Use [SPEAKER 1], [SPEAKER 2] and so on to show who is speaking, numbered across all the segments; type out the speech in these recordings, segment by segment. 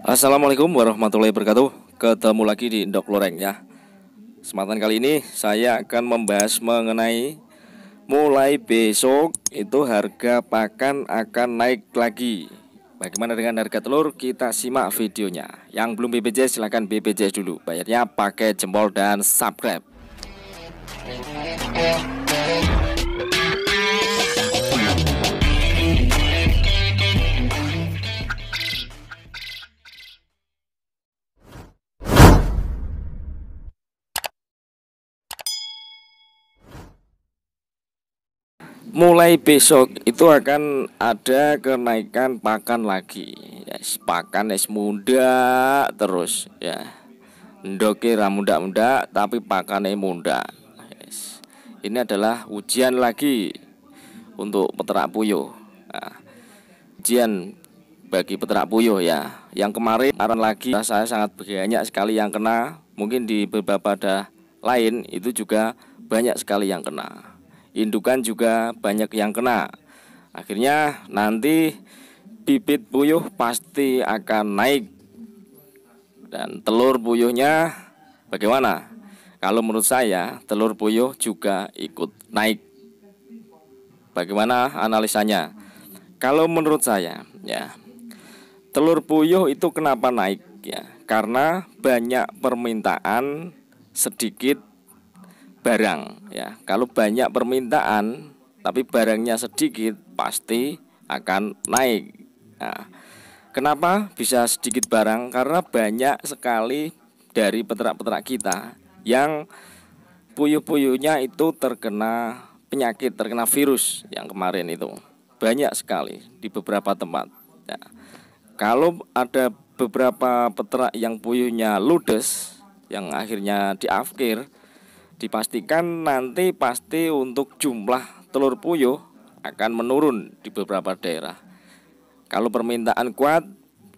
[SPEAKER 1] Assalamualaikum warahmatullahi wabarakatuh. Ketemu lagi di Indok Loreng ya. Kesempatan kali ini saya akan membahas mengenai mulai besok itu harga pakan akan naik lagi. Bagaimana dengan harga telur? Kita simak videonya. Yang belum BPJS silahkan BPJS dulu. Bayarnya pakai jempol dan subscribe. Mulai besok itu akan ada kenaikan pakan lagi. Yes, pakan es muda terus ya. Ndoke ra muda-muda tapi pakane muda. Yes. Ini adalah ujian lagi untuk peternak puyuh. Nah, ujian bagi peternak puyuh ya. Yang kemarin lagi saya sangat banyak sekali yang kena. Mungkin di beberapa daerah lain itu juga banyak sekali yang kena. Indukan juga banyak yang kena. Akhirnya nanti bibit puyuh pasti akan naik. Dan telur puyuhnya bagaimana? Kalau menurut saya telur puyuh juga ikut naik. Bagaimana analisanya? Kalau menurut saya ya, telur puyuh itu kenapa naik ya? Karena banyak permintaan, sedikit barang ya. Kalau banyak permintaan tapi barangnya sedikit pasti akan naik. Nah, kenapa bisa sedikit barang? Karena banyak sekali dari peternak-peternak kita yang puyuh-puyuhnya itu terkena penyakit, terkena virus yang kemarin itu. Banyak sekali di beberapa tempat ya. Kalau ada beberapa peternak yang puyuhnya ludes, yang akhirnya diafkir, dipastikan nanti pasti untuk jumlah telur puyuh akan menurun di beberapa daerah. Kalau permintaan kuat,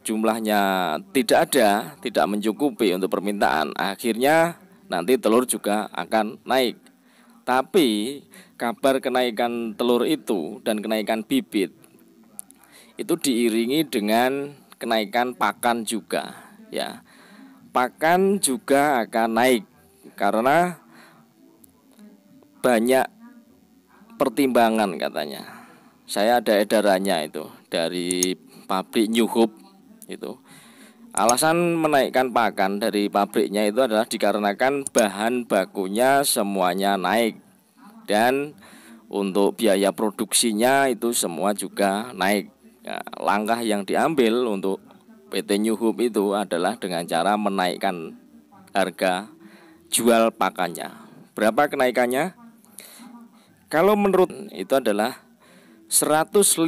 [SPEAKER 1] jumlahnya tidak ada, tidak mencukupi untuk permintaan, akhirnya nanti telur juga akan naik. Tapi kabar kenaikan telur itu dan kenaikan bibit itu diiringi dengan kenaikan pakan juga ya. Pakan juga akan naik karena banyak pertimbangan katanya. Saya ada edarannya itu dari pabrik New Hope itu. Alasan menaikkan pakan dari pabriknya itu adalah dikarenakan bahan bakunya semuanya naik dan untuk biaya produksinya itu semua juga naik. Nah, langkah yang diambil untuk PT New Hope itu adalah dengan cara menaikkan harga jual pakannya. Berapa kenaikannya? Kalau menurut itu adalah 150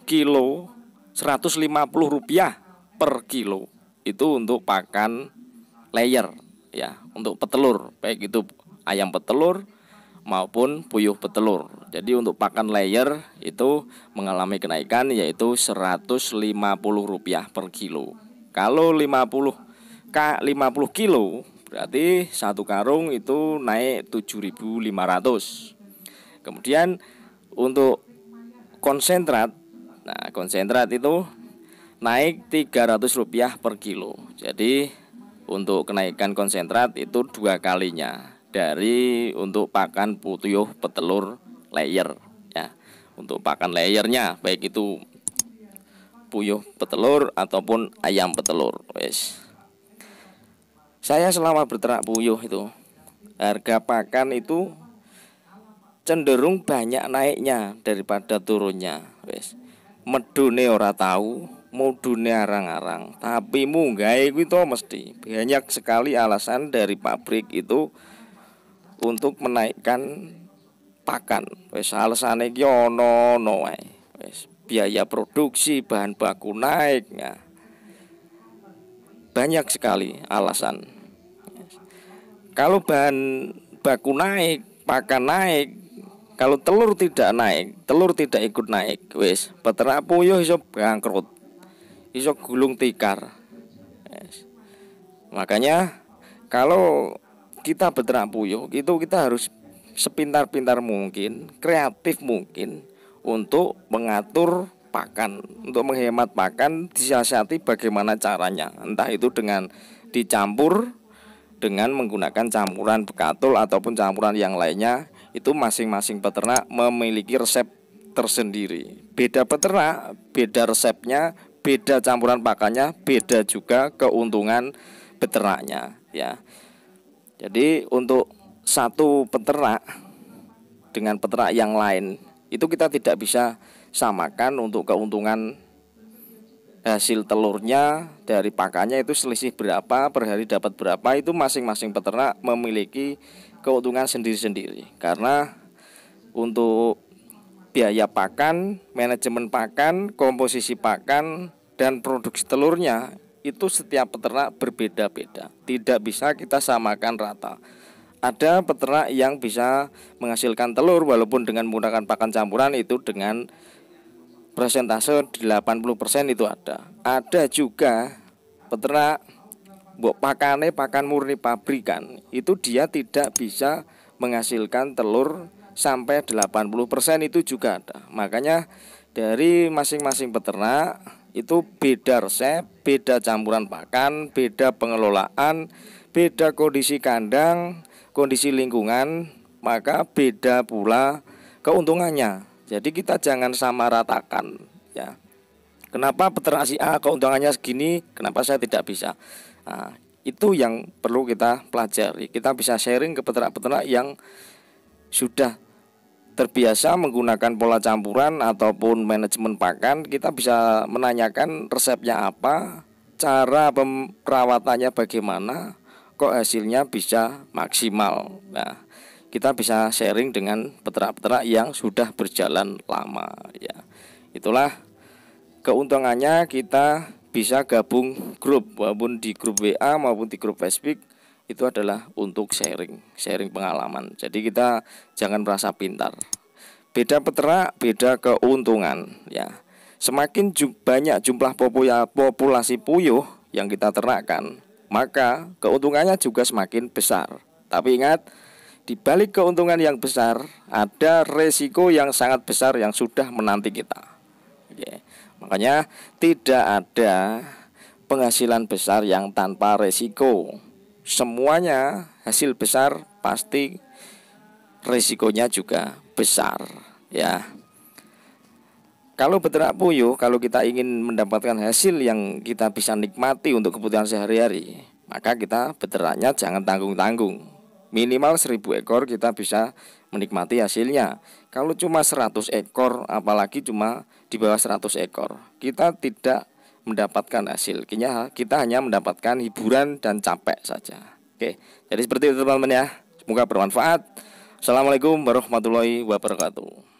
[SPEAKER 1] kilo, 150 rupiah per kilo. Itu untuk pakan layer ya, untuk petelur, baik itu ayam petelur maupun puyuh petelur. Jadi untuk pakan layer itu mengalami kenaikan yaitu 150 rupiah per kilo. Kalau 50 kilo berarti satu karung itu naik 7.500. Kemudian untuk konsentrat, nah konsentrat itu naik 300 rupiah per kilo. Jadi untuk kenaikan konsentrat itu dua kalinya dari untuk pakan puyuh petelur layer ya. Untuk pakan layernya baik itu puyuh petelur ataupun ayam petelur. Wes. Saya selama berternak puyuh itu harga pakan itu cenderung banyak naiknya daripada turunnya. Wes. Medune ora tahu, mudune arang-arang, tapi munggahe kuwi to mesti banyak sekali alasan dari pabrik itu untuk menaikkan pakan. Wes alasane ki ono wae. Wes biaya produksi bahan baku naik ya. Banyak sekali alasan. Kalau bahan baku naik, pakan naik, kalau telur tidak naik, telur tidak ikut naik, wes peternak puyuh iso bangkrut, iso gulung tikar. Yes. Makanya kalau kita beternak puyuh itu kita harus sepintar-pintar mungkin, kreatif mungkin untuk mengatur pakan. Untuk menghemat pakan disiasati bagaimana caranya, entah itu dengan dicampur dengan menggunakan campuran bekatul ataupun campuran yang lainnya. Itu masing-masing peternak memiliki resep tersendiri. Beda peternak, beda resepnya, beda campuran pakannya, beda juga keuntungan peternaknya ya. Jadi untuk satu peternak dengan peternak yang lain itu kita tidak bisa samakan untuk keuntungan hasil telurnya dari pakannya itu selisih berapa, per hari dapat berapa. Itu masing-masing peternak memiliki keuntungan sendiri-sendiri. Karena untuk biaya pakan, manajemen pakan, komposisi pakan, dan produksi telurnya itu setiap peternak berbeda-beda. Tidak bisa kita samakan rata. Ada peternak yang bisa menghasilkan telur walaupun dengan menggunakan pakan campuran itu dengan persentase 80% itu ada. Ada juga peternak pakannya pakan murni pabrikan, itu dia tidak bisa menghasilkan telur sampai 80%, itu juga ada. Makanya dari masing-masing peternak itu beda resep, beda campuran pakan, beda pengelolaan, beda kondisi kandang, kondisi lingkungan, maka beda pula keuntungannya. Jadi kita jangan sama ratakan ya. Kenapa peternak si A keuntungannya segini, kenapa saya tidak bisa? Nah, itu yang perlu kita pelajari. Kita bisa sharing ke peternak-peternak yang sudah terbiasa menggunakan pola campuran ataupun manajemen pakan. Kita bisa menanyakan resepnya apa, cara perawatannya bagaimana, kok hasilnya bisa maksimal. Nah, kita bisa sharing dengan peternak-peternak yang sudah berjalan lama ya. Itulah keuntungannya kita bisa gabung grup, walaupun di grup WA maupun di grup Facebook. Itu adalah untuk sharing pengalaman. Jadi kita jangan merasa pintar. Beda peternak, beda keuntungan ya. Semakin banyak jumlah populasi puyuh yang kita ternakkan, maka keuntungannya juga semakin besar. Tapi ingat, di balik keuntungan yang besar ada resiko yang sangat besar yang sudah menanti kita. Oke. Makanya tidak ada penghasilan besar yang tanpa resiko. Semuanya hasil besar pasti resikonya juga besar ya. Kalau peternak puyuh, kalau kita ingin mendapatkan hasil yang kita bisa nikmati untuk kebutuhan sehari-hari, maka kita peternaknya jangan tanggung-tanggung. Minimal 1000 ekor kita bisa menikmati hasilnya. Kalau cuma 100 ekor, apalagi cuma di bawah 100 ekor, kita tidak mendapatkan hasil. Kita hanya mendapatkan hiburan dan capek saja. Oke, jadi seperti itu teman-teman ya. Semoga bermanfaat. Assalamualaikum warahmatullahi wabarakatuh.